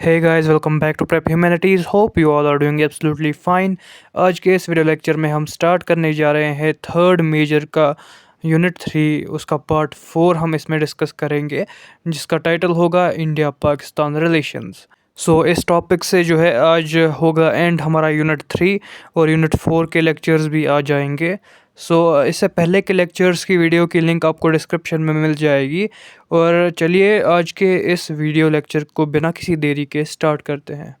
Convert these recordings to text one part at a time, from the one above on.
Hey guys, welcome back to Prep Humanities. Hope you all are doing absolutely fine. आज के इस video lecture में हम start करने जा रहे हैं थर्ड मेजर का यूनिट 3, उसका पार्ट 4 हम इसमें डिस्कस करेंगे, जिसका टाइटल होगा इंडिया पाकिस्तान रिलेशंस। इस टॉपिक से जो है आज होगा एंड हमारा यूनिट 3 और यूनिट 4 के लेक्चर्स भी आ जाएंगे। इससे पहले के लेक्चर्स की वीडियो की लिंक आपको डिस्क्रिप्शन में मिल जाएगी। और चलिए आज के इस वीडियो लेक्चर को बिना किसी देरी के स्टार्ट करते हैं।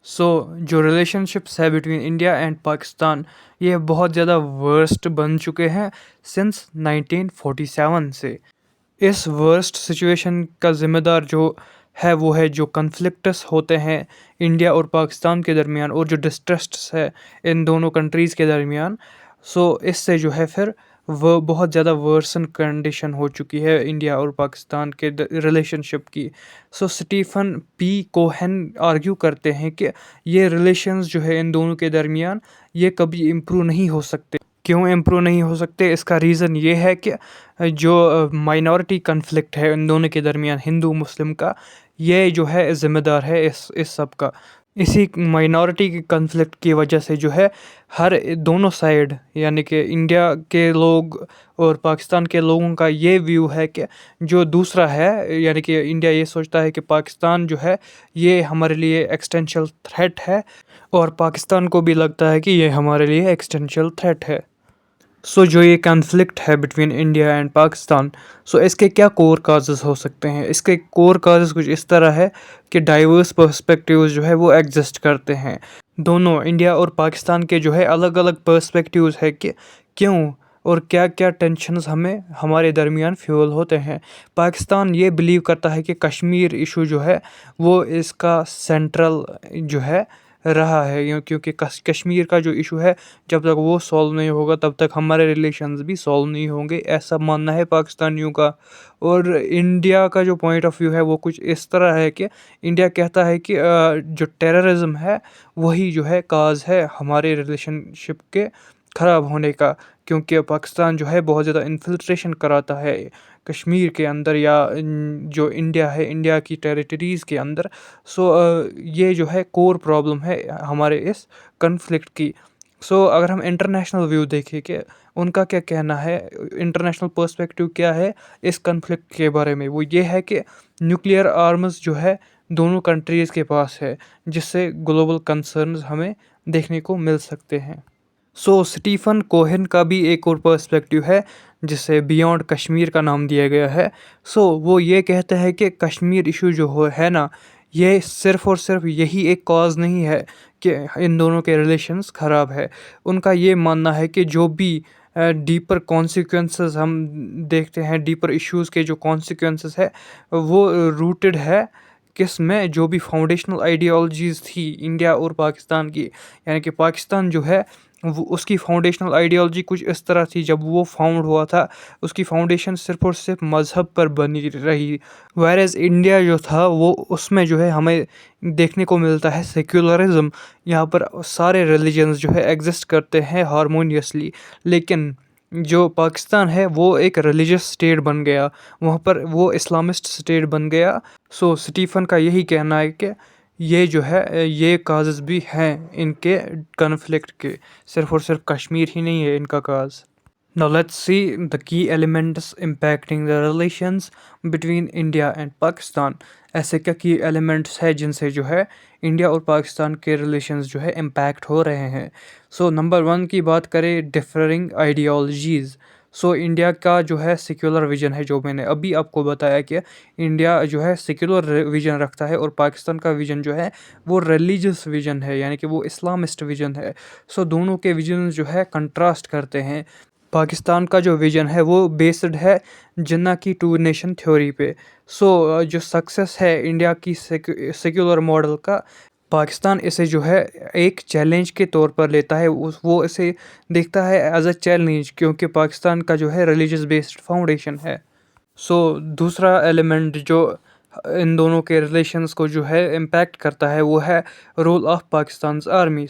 जो रिलेशनशिप्स है बिटवीन इंडिया एंड पाकिस्तान, ये बहुत ज़्यादा वर्स्ट बन चुके हैं सिंस 1947 से। इस वर्स्ट सिचुएशन का ज़िम्मेदार जो है वो है जो कन्फ्लिक्ट्स होते हैं इंडिया और पाकिस्तान के दरमियान, और जो डिस्ट्रस्ट्स है इन दोनों कंट्रीज़ के दरमियान। इससे जो है फिर वो बहुत ज़्यादा वर्सन कंडीशन हो चुकी है इंडिया और पाकिस्तान के रिलेशनशिप की। स्टीफन पी कोहेन आर्ग्यू करते हैं कि ये रिलेशंस जो है इन दोनों के दरमियान ये कभी इम्प्रूव नहीं हो सकते। क्यों इम्प्रूव नहीं हो सकते? इसका रीज़न ये है कि जो माइनॉरिटी कन्फ्लिक्ट है इन दोनों के दरमियान, हिंदू मुस्लिम का, ये जो है ज़िम्मेदार है इस सब का। इसी माइनॉरिटी के कन्फ्लिक्ट की वजह से जो है हर दोनों साइड, यानी कि इंडिया के लोग और पाकिस्तान के लोगों का ये व्यू है कि जो दूसरा है, यानी कि इंडिया ये सोचता है कि पाकिस्तान जो है ये हमारे लिए एक्सटेंशियल थ्रेट है, और पाकिस्तान को भी लगता है कि ये हमारे लिए एक्सटेंशियल थ्रेट है। जो ये कॉन्फ्लिक्ट है बिटवीन इंडिया एंड पाकिस्तान, इसके क्या कोर काजेज़ हो सकते हैं? इसके कोर काजेज़ कुछ इस तरह है कि डाइवर्स पर्सपेक्टिव्स जो है वो एग्जिस्ट करते हैं। दोनों इंडिया और पाकिस्तान के जो है अलग अलग पर्सपेक्टिव्स है कि क्यों और क्या क्या टेंशन्स हमें हमारे दरमियान फ्यूल होते हैं। पाकिस्तान ये बिलीव करता है कि कश्मीर इशू जो है वो इसका सेंट्रल जो है रहा है, क्योंकि कश्मीर का जो इशू है जब तक वो सॉल्व नहीं होगा तब तक हमारे रिलेशंस भी सॉल्व नहीं होंगे, ऐसा मानना है पाकिस्तानियों का। और इंडिया का जो पॉइंट ऑफ व्यू है वो कुछ इस तरह है कि इंडिया कहता है कि जो टेररिज्म है वही जो है काज है हमारे रिलेशनशिप के ख़राब होने का, क्योंकि पाकिस्तान जो है बहुत ज़्यादा इन्फिल्ट्रेशन कराता है कश्मीर के अंदर, या जो इंडिया है इंडिया की टेरिटरीज़ के अंदर। ये जो है कोर प्रॉब्लम है हमारे इस कन्फ्लिक्ट की। अगर हम इंटरनेशनल व्यू देखें कि उनका क्या कहना है, इंटरनेशनल पर्सपेक्टिव क्या है इस कन्फ्लिक्ट के बारे में, वो ये है कि न्यूक्लियर आर्म्स जो है दोनों कंट्रीज़ के पास है, जिससे ग्लोबल कंसर्न्स हमें देखने को मिल सकते हैं। स्टीफन कोहेन का भी एक और पर्सपेक्टिव है जिसे बियॉन्ड कश्मीर का नाम दिया गया है। वो ये कहते हैं कि कश्मीर इशू जो है ना, ये सिर्फ़ और सिर्फ यही एक कॉज नहीं है कि इन दोनों के रिलेशंस ख़राब है। उनका ये मानना है कि जो भी डीपर कॉन्सिक्वेंसेस हम देखते हैं, डीपर इश्यूज़ के जो कॉन्सिक्वेंसेस है वो रूटेड है किस में, जो भी फाउंडेशनल आइडियोलॉजीज़ थी इंडिया और पाकिस्तान की, यानी कि पाकिस्तान जो है वो उसकी फाउंडेशनल आइडियोलॉजी कुछ इस तरह थी। जब वो फाउंड हुआ था उसकी फाउंडेशन सिर्फ़ और सिर्फ मज़हब पर बनी रही, व्हेयरएज़ इंडिया जो था वो उसमें जो है हमें देखने को मिलता है सेक्युलरिज़म। यहाँ पर सारे रिलीजन्स जो है एग्जिस्ट करते हैं हारमोनियसली, लेकिन जो पाकिस्तान है वो एक रिलीजियस स्टेट बन गया, वहाँ पर वो इस्लामिस्ट स्टेट बन गया। स्टीफन का यही कहना है कि ये जो है ये काजेज़ भी हैं इनके कन्फ्लिक्ट के, सिर्फ़ और सिर्फ कश्मीर ही नहीं है इनका काज। Now let's see the key elements impacting the relations between India and Pakistan. ऐसे क्या की एलिमेंट्स है जिनसे जो है इंडिया और पाकिस्तान के रिलेशंस जो है इम्पैक्ट हो रहे हैं। नंबर 1 की बात करें, डिफरिंग आइडियोलॉजीज़। इंडिया का जो है सेक्युलर विजन है, जो मैंने अभी आपको बताया कि इंडिया जो है सेक्युलर विजन रखता है और पाकिस्तान का विजन जो है वो रिलीजियस विजन है, यानी कि वो इस्लामिस्ट विजन है। दोनों के विजन जो है कंट्रास्ट करते हैं। पाकिस्तान का जो विजन है वो बेस्ड है जिन्ना की टू नेशन थ्योरी पे। जो सक्सेस है इंडिया की सेक्युलर मॉडल का, पाकिस्तान इसे जो है एक चैलेंज के तौर पर लेता है, वो इसे देखता है एज अ चैलेंज, क्योंकि पाकिस्तान का जो है रिलीजियस बेस्ड फाउंडेशन है। दूसरा एलिमेंट जो इन दोनों के रिलेशंस को जो है इम्पैक्ट करता है वो है रोल ऑफ पाकिस्तान आर्मी।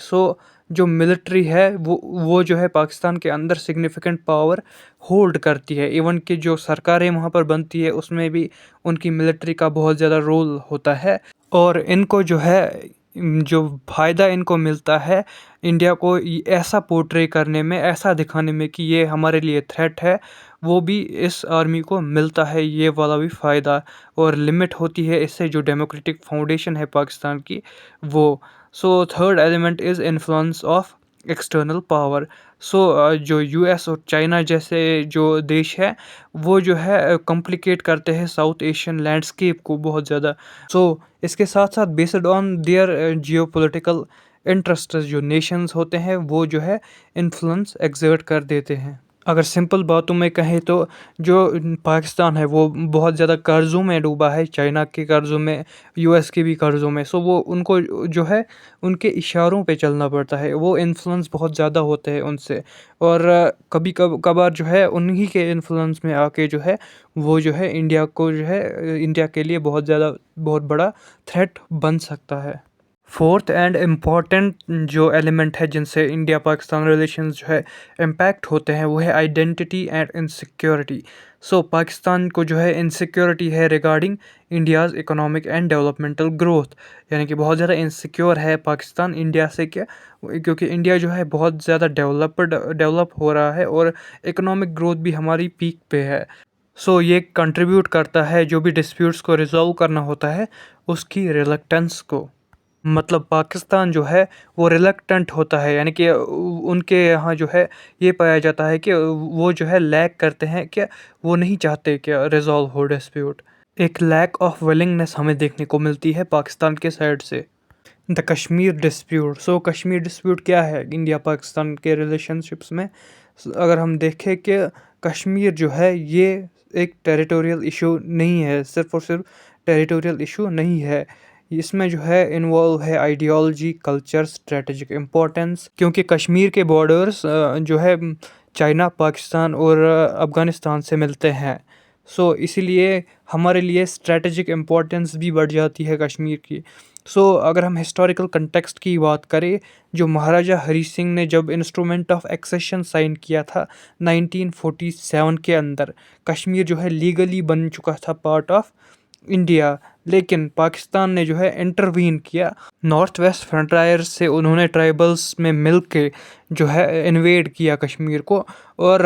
जो मिलिट्री है वो जो है पाकिस्तान के अंदर सिग्निफिकेंट पावर होल्ड करती है। इवन कि जो सरकारें वहाँ पर बनती है उसमें भी उनकी मिलिट्री का बहुत ज़्यादा रोल होता है। और इनको जो है जो फ़ायदा इनको मिलता है इंडिया को ऐसा पोर्ट्रे करने में, ऐसा दिखाने में कि ये हमारे लिए थ्रेट है, वो भी इस आर्मी को मिलता है, ये वाला भी फ़ायदा। और लिमिट होती है इससे जो डेमोक्रेटिक फाउंडेशन है पाकिस्तान की वो। So third element is influence of external power. So जो यूएस और चाइना जैसे जो देश है वो जो है कॉम्प्लिकेट करते हैं साउथ एशियन लैंडस्केप को बहुत ज़्यादा। सो इसके साथ साथ based on their geopolitical interest जो नेशंस होते हैं वो जो है इन्फ्लुएंस एक्सर्ट कर देते हैं। अगर सिंपल बातों में कहें तो जो पाकिस्तान है वो बहुत ज़्यादा कर्ज़ों में डूबा है, चाइना के कर्ज़ों में, यूएस के भी कर्ज़ों में। सो वो उनको जो है उनके इशारों पे चलना पड़ता है, वो इन्फ्लुएंस बहुत ज़्यादा होते हैं उनसे। और कभी कभार जो है उन्हीं के इन्फ्लुएंस में आके जो है वो जो है इंडिया को जो है इंडिया के लिए बहुत बड़ा थ्रेट बन सकता है। फोर्थ एंड इम्पॉर्टेंट जो एलिमेंट है जिनसे इंडिया पाकिस्तान रिलेशंस जो है इम्पैक्ट होते हैं वो है आइडेंटिटी एंड इनसिक्योरिटी। सो पाकिस्तान को जो है इनसिक्योरिटी है regarding India's economic and developmental growth, यानी कि बहुत ज़्यादा इनसिक्योर है पाकिस्तान इंडिया से। क्या? क्योंकि इंडिया जो है बहुत ज़्यादा डेवलप हो रहा है और इकोनॉमिक ग्रोथ भी हमारी पीक पे है। सो ये कंट्रीब्यूट करता है जो भी डिस्प्यूट्स को रिजॉल्व करना होता है उसकी रिलक्टेंस को। मतलब पाकिस्तान जो है वो रिलक्टेंट होता है, यानी कि उनके यहाँ जो है ये पाया जाता है कि वो जो है लैक करते हैं, कि वो नहीं चाहते कि रिजॉल्व हो डिस्प्यूट। एक लैक ऑफ विलिंगनेस हमें देखने को मिलती है पाकिस्तान के साइड से। The Kashmir dispute. So Kashmir dispute क्या है इंडिया पाकिस्तान के रिलेशनशिप्स में? अगर हम देखें कि कश्मीर जो है ये एक टेरिटोरियल इशू नहीं है, सिर्फ और सिर्फ टेरिटोरियल इशू नहीं है। इसमें जो है इन्वॉल्व है आइडियोलॉजी, कल्चर, स्ट्रेटेजिक इम्पोर्टेंस, क्योंकि कश्मीर के बॉर्डर्स जो है चाइना, पाकिस्तान और अफ़गानिस्तान से मिलते हैं। सो इसीलिए हमारे लिए स्ट्रेटेजिक इम्पोर्टेंस भी बढ़ जाती है कश्मीर की। सो अगर हम हिस्टोरिकल कंटेक्स्ट की बात करें, जो महाराजा हरी सिंह ने जब इंस्ट्रूमेंट ऑफ एक्सेशन साइन किया था 1947 के अंदर, कश्मीर जो है लीगली बन चुका था पार्ट ऑफ इंडिया। लेकिन पाकिस्तान ने जो है इंटरवीन किया, नॉर्थ वेस्ट फ्रंटियर से उन्होंने ट्राइबल्स में मिल के जो है इन्वेड किया कश्मीर को, और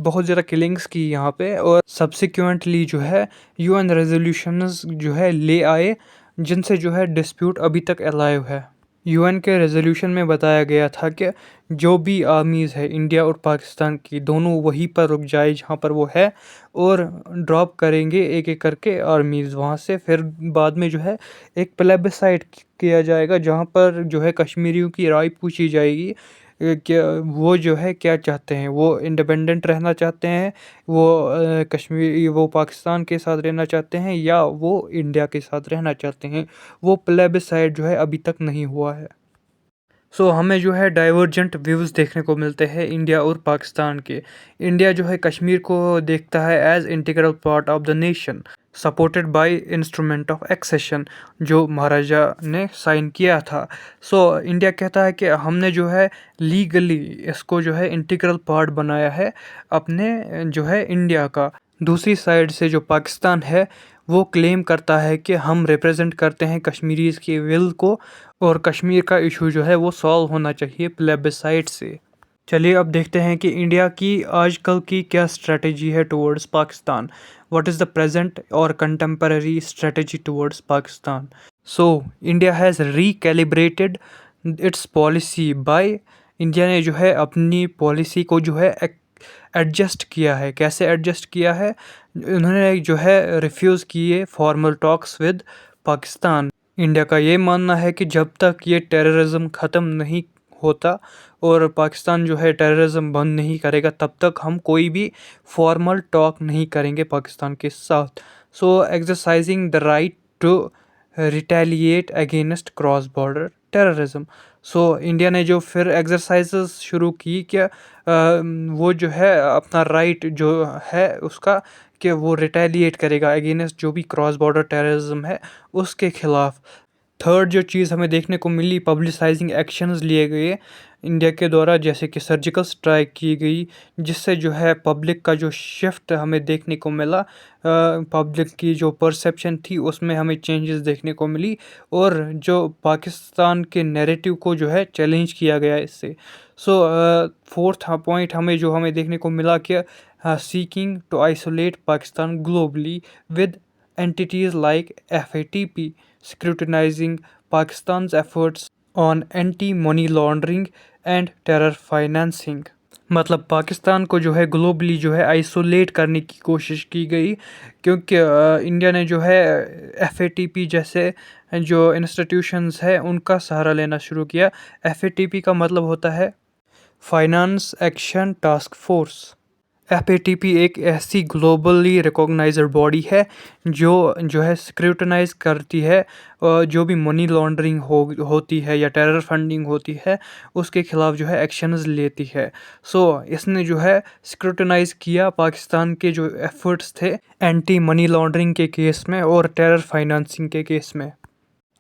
बहुत ज़्यादा किलिंग्स की यहाँ पे। और सब्सिक्वेंटली जो है यूएन रेजोल्यूशंस जो है ले आए जिनसे जो है डिस्प्यूट अभी तक अलाइव है। यूएन के रेजोल्यूशन में बताया गया था कि जो भी आर्मीज़ है इंडिया और पाकिस्तान की, दोनों वहीं पर रुक जाए जहाँ पर वो है, और ड्रॉप करेंगे एक एक करके आर्मीज़ वहाँ से। फिर बाद में जो है एक प्लेबिसाइड किया जाएगा जहाँ पर जो है कश्मीरियों की राय पूछी जाएगी क्या वो जो है क्या चाहते हैं, वो इंडिपेंडेंट रहना चाहते हैं, वो कश्मीर वो पाकिस्तान के साथ रहना चाहते हैं, या वो इंडिया के साथ रहना चाहते हैं। वो प्लेबिसाइड जो है अभी तक नहीं हुआ है। सो हमें जो है डाइवर्जेंट व्यूज़ देखने को मिलते हैं इंडिया और पाकिस्तान के। इंडिया जो है कश्मीर को देखता है as integral part of the nation, supported by instrument of accession जो महाराजा ने साइन किया था। सो इंडिया कहता है कि हमने जो है लीगली इसको जो है इंटीग्रल पार्ट बनाया है अपने जो है इंडिया का। दूसरी साइड से जो पाकिस्तान है वो क्लेम करता है कि हम रिप्रेजेंट करते हैं कश्मीरीज़ की विल को, और कश्मीर का इशू जो है वो सॉल्व होना चाहिए प्लेबिसाइड से। चलिए अब देखते हैं कि इंडिया की आजकल की क्या स्ट्रेटजी है towards Pakistan. What is the present और contemporary strategy towards Pakistan? So India has recalibrated its policy by, India ने जो है अपनी पॉलिसी को जो है एडजस्ट किया है। कैसे एडजस्ट किया है? उन्होंने जो है रिफ्यूज़ किए formal talks with Pakistan. India का ये मानना है कि जब तक ये टेररिज्म ख़त्म नहीं होता और पाकिस्तान जो है टेररिज्म बंद नहीं करेगा तब तक हम कोई भी फॉर्मल टॉक नहीं करेंगे पाकिस्तान के साथ। So exercising the right to retaliate against cross border terrorism. So India ने जो फिर एक्सरसाइजेस शुरू की कि वो जो है अपना राइट जो है उसका कि वो रिटेलिएट करेगा अगेंस्ट जो भी क्रॉस बॉर्डर टेररिज्म है उसके ख़िलाफ़। थर्ड जो चीज़ हमें देखने को मिली, पब्लिसाइजिंग एक्शंस लिए गए इंडिया के द्वारा, जैसे कि सर्जिकल स्ट्राइक की गई, जिससे जो है पब्लिक का जो शिफ्ट हमें देखने को मिला, पब्लिक की जो परसेप्शन थी उसमें हमें चेंजेस देखने को मिली, और जो पाकिस्तान के नैरेटिव को जो है चैलेंज किया गया इससे। सो फोर्थ पॉइंट हमें देखने को मिला कि seeking to isolate Pakistan globally with entities like FATP scrutinizing Pakistan's efforts on anti-money laundering and terror financing। मतलब पाकिस्तान को जो है ग्लोबली जो है आइसोलेट करने की कोशिश की गई, क्योंकि इंडिया ने जो है FATP जैसे जो इंस्टीट्यूशंस है उनका सहारा लेना शुरू किया। FATP का मतलब होता है finance action task force. FATP एक ऐसी ग्लोबली रिकॉग्नाइज्ड बॉडी है जो है स्क्रूटनाइज करती है जो भी मनी लॉन्ड्रिंग होती है या टेरर फंडिंग होती है, उसके खिलाफ जो है एक्शंस लेती है। सो इसने जो है स्क्रूटनाइज किया पाकिस्तान के जो एफर्ट्स थे एंटी मनी लॉन्ड्रिंग के केस में और टेरर फाइनेंसिंग के केस में।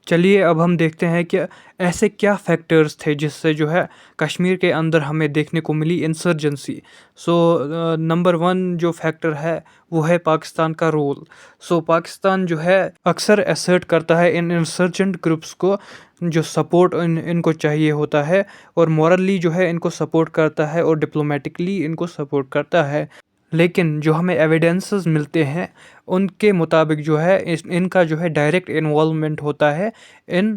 चलिए अब हम देखते हैं कि ऐसे क्या फैक्टर्स थे जिससे जो है कश्मीर के अंदर हमें देखने को मिली इंसर्जेंसी। सो नंबर वन जो फैक्टर है वो है पाकिस्तान का रोल। सो पाकिस्तान जो है अक्सर असर्ट करता है इन इंसर्जेंट ग्रुप्स को, जो सपोर्ट इनको चाहिए होता है, और मॉरली जो है इनको सपोर्ट करता है और डिप्लोमेटिकली इनको सपोर्ट करता है। लेकिन जो हमें एविडेंसेस मिलते हैं उनके मुताबिक जो है इनका जो है डायरेक्ट इन्वॉल्वमेंट होता है इन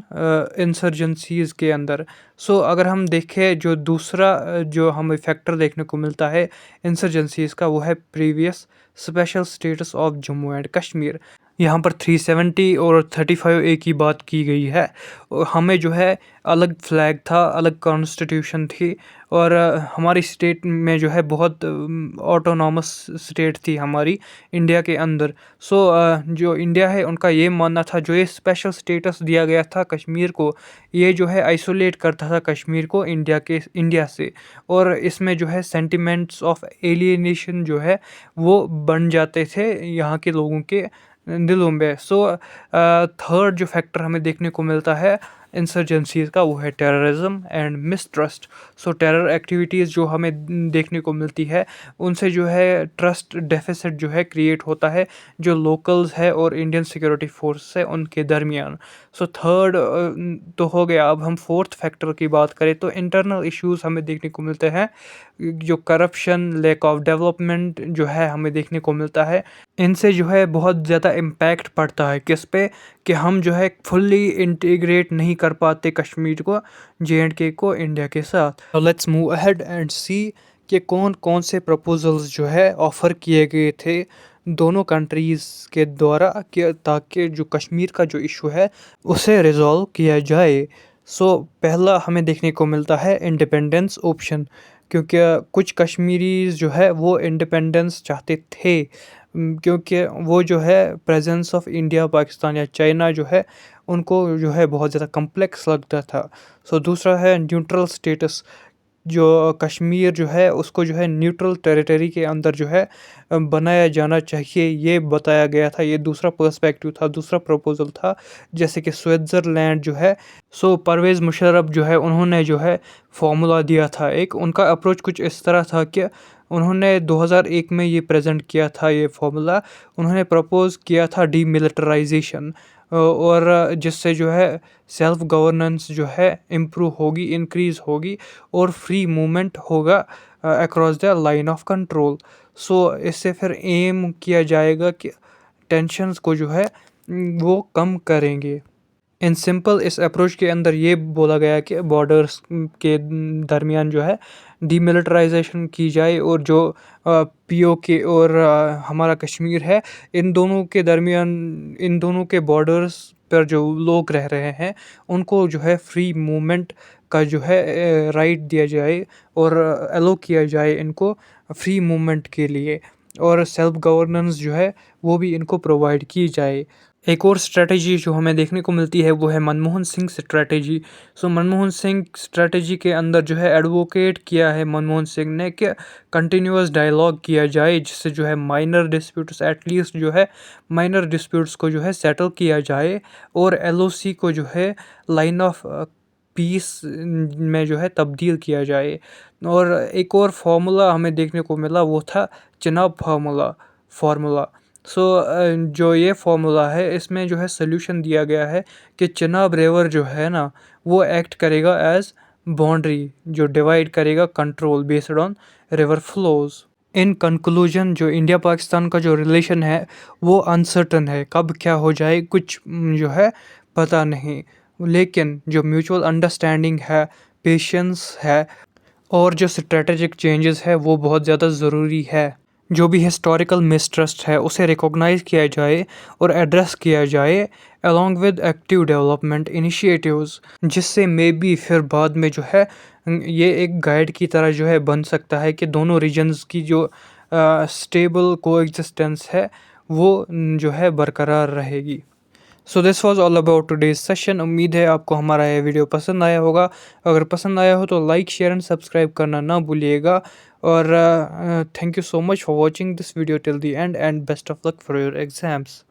इंसर्जेंसीज़ के अंदर। सो अगर हम देखें जो दूसरा जो हमें फैक्टर देखने को मिलता है इंसर्जेंसीज़ का, वो है previous special status of Jammu and Kashmir. यहाँ पर 370 और 35A की बात की गई है। और हमें जो है अलग फ्लैग था, अलग कॉन्स्टिट्यूशन थी, और हमारी स्टेट में जो है बहुत ऑटोनॉमस स्टेट थी हमारी इंडिया के अंदर। सो जो इंडिया है उनका ये मानना था जो ये स्पेशल स्टेटस दिया गया था कश्मीर को, ये जो है आइसोलेट करता था कश्मीर को इंडिया से, और इसमें जो है सेंटिमेंट्स ऑफ एलियनेशन जो है वो बन जाते थे यहाँ के लोगों के दिलों में। सो थर्ड जो फैक्टर हमें देखने को मिलता है इंसर्जेंसीज का, वो है terrorism and mistrust. So terror activities जो हमें देखने को मिलती है उनसे जो है ट्रस्ट डेफिसिट जो है क्रिएट होता है जो लोकल्स है और इंडियन सिक्योरिटी फोर्स है उनके दरमियान। सो थर्ड तो हो गया। अब हम फोर्थ फैक्टर की बात करें तो इंटरनल इश्यूज हमें देखने को मिलते हैं, जो करप्शन, लैक ऑफ डेवलपमेंट जो है हमें देखने को मिलता है। इनसे जो है बहुत ज़्यादा इम्पैक्ट पड़ता है किस पे, कि हम जो है फुल्ली इंटीग्रेट नहीं कर पाते कश्मीर को, JNK को इंडिया के साथ। लेट्स मूव अहेड एंड सी कि कौन कौन से प्रपोजल्स जो है ऑफ़र किए गए थे दोनों कंट्रीज़ के द्वारा, कि ताकि जो कश्मीर का जो इशू है उसे रिजॉल्व किया जाए। सो पहला हमें देखने को मिलता है इंडिपेंडेंस ऑप्शन, क्योंकि कुछ कश्मीरीज जो है वो इंडिपेंडेंस चाहते थे, क्योंकि वो जो है प्रेजेंस ऑफ इंडिया, पाकिस्तान या चाइना जो है उनको जो है बहुत ज़्यादा कम्प्लेक्स लगता था। सो दूसरा है न्यूट्रल स्टेटस, जो कश्मीर जो है उसको जो है न्यूट्रल टेरिटरी के अंदर जो है बनाया जाना चाहिए, ये बताया गया था। ये दूसरा पर्सपेक्टिव था, दूसरा प्रपोजल था। जैसे कि स्विट्ज़रलैंड जो है, सो परवेज़ मुशर्रफ जो है उन्होंने जो है फॉर्मूला दिया था एक, उनका अप्रोच कुछ इस तरह था कि उन्होंने 2001 में ये प्रेजेंट किया था ये फार्मूला। उन्होंने प्रपोज़ किया था डीमिलिटराइजेशन, और जिससे जो है सेल्फ गवर्नेंस जो है इम्प्रूव होगी, इंक्रीज़ होगी, और फ्री मूवमेंट होगा across the line of control. So इससे फिर एम किया जाएगा कि टेंशन्स को जो है वो कम करेंगे। इन सिंपल इस अप्रोच के अंदर ये बोला गया कि बॉर्डर्स के दरमियान जो है डीमिलिटराइजेशन की जाए, और जो POK और हमारा कश्मीर है, इन दोनों के दरमियान, इन दोनों के बॉर्डर्स पर जो लोग रह रहे हैं उनको जो है फ्री मूवमेंट का जो है राइट दिया जाए, और अलो किया जाए इनको फ्री मूवमेंट के लिए, और सेल्फ गवर्नेंस जो है वो भी इनको प्रोवाइड की जाए। एक और स्ट्रैटेजी जो हमें देखने को मिलती है वो है मनमोहन सिंह स्ट्रैटेजी। सो मनमोहन सिंह स्ट्रैटेजी के अंदर जो है एडवोकेट किया है मनमोहन सिंह ने कि कंटिन्यूअस डायलॉग किया जाए, जिससे जो है माइनर डिस्प्यूट्स एटलीस्ट जो है माइनर डिस्प्यूट्स को जो है सेटल किया जाए और एलओसी को जो है लाइन ऑफ पीस में जो है तब्दील किया जाए। और एक और फार्मूला हमें देखने को मिला वो था चिनाब फार्मूला। सो जो ये फार्मूला है इसमें जो है सोल्यूशन दिया गया है कि चिनाब रिवर जो है ना वो एक्ट करेगा एज बाउंड्री जो डिवाइड करेगा control based on river flows. In conclusion जो इंडिया पाकिस्तान का जो रिलेशन है वो अनसर्टन है, कब क्या हो जाए कुछ जो है पता नहीं, लेकिन जो म्यूचुअल अंडरस्टैंडिंग है, पेशेंस है और जो स्ट्रेटेजिक चेंजेस है वो बहुत ज़्यादा ज़रूरी है। जो भी हिस्टोरिकल मिसट्रस्ट है उसे रिकॉग्नाइज किया जाए और एड्रेस किया जाए along with active development initiatives, जिससे मे बी फिर बाद में जो है ये एक गाइड की तरह जो है बन सकता है कि दोनों रीजन्स की जो स्टेबल कोएग्जिस्टेंस है वो जो है बरकरार रहेगी। So this was all about today's session. उम्मीद है आपको हमारा यह वीडियो पसंद आया होगा। अगर पसंद आया हो तो लाइक शेयर एंड सब्सक्राइब करना ना भूलिएगा। और thank you so much for watching this video till the end best of luck for your exams.